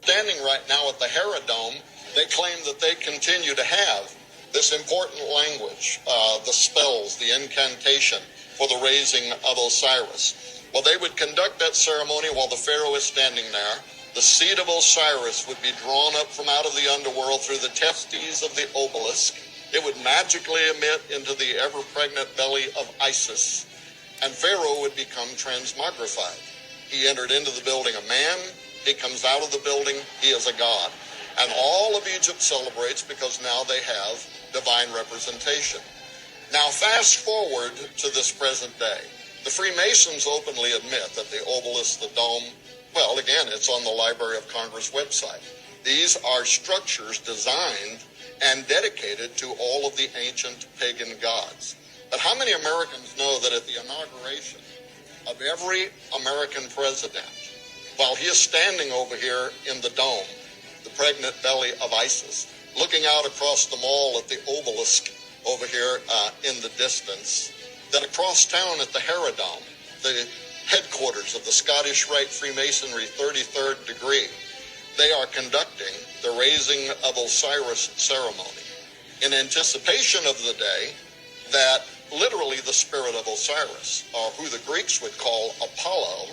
standing right now at the Hera Dome, they claim that they continue to have this important language, the spells, the incantation for the raising of Osiris. Well, they would conduct that ceremony while the Pharaoh is standing there. The seed of Osiris would be drawn up from out of the underworld through the testes of the obelisk. It would magically emit into the ever-pregnant belly of Isis, and Pharaoh would become transmogrified. He entered into the building a man, he comes out of the building, he is a god. And all of Egypt celebrates because now they have divine representation. Now fast forward to this present day. The Freemasons openly admit that the obelisk, the dome, well, again, it's on the Library of Congress website. These are structures designed and dedicated to all of the ancient pagan gods. But how many Americans know that at the inauguration of every American president, while he is standing over here in the dome, the pregnant belly of Isis, looking out across the mall at the obelisk over here in the distance, that across town at the Hera Dome, the headquarters of the Scottish Rite Freemasonry 33rd degree, they are conducting the raising of Osiris ceremony in anticipation of the day that literally the spirit of Osiris, or who the Greeks would call Apollo,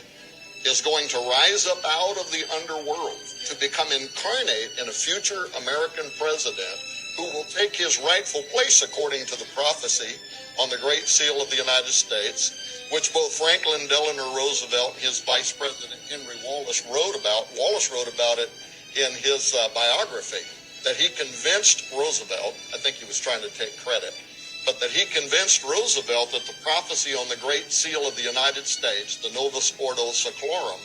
is going to rise up out of the underworld to become incarnate in a future American president who will take his rightful place according to the prophecy on the Great Seal of the United States, which both Franklin Delano Roosevelt and his Vice President Henry Wallace wrote about. Wallace wrote about it in his biography, that he convinced Roosevelt, I think he was trying to take credit, but that he convinced Roosevelt that the prophecy on the Great Seal of the United States, the Novus Ordo Seclorum,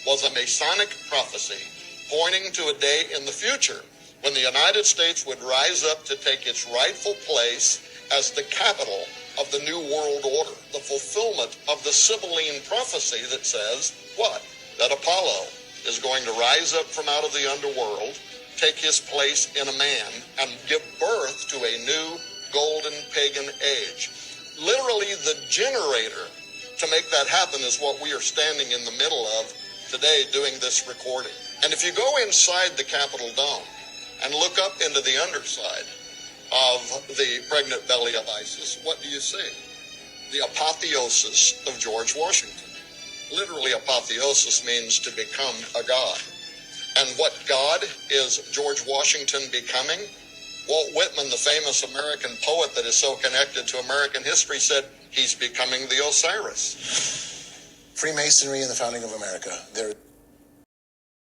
was a Masonic prophecy pointing to a day in the future when the United States would rise up to take its rightful place as the capital of the New World Order, the fulfillment of the Sibylline prophecy that says, what? That Apollo is going to rise up from out of the underworld, take his place in a man, and give birth to a new golden pagan age. Literally, the generator to make that happen is what we are standing in the middle of today doing this recording. And if you go inside the Capitol Dome and look up into the underside of the pregnant belly of Isis, what do you see? The apotheosis of George Washington. Literally, apotheosis means to become a god. And what god is George Washington becoming? Walt Whitman, the famous American poet that is so connected to American history, said he's becoming the Osiris. Freemasonry and the founding of America.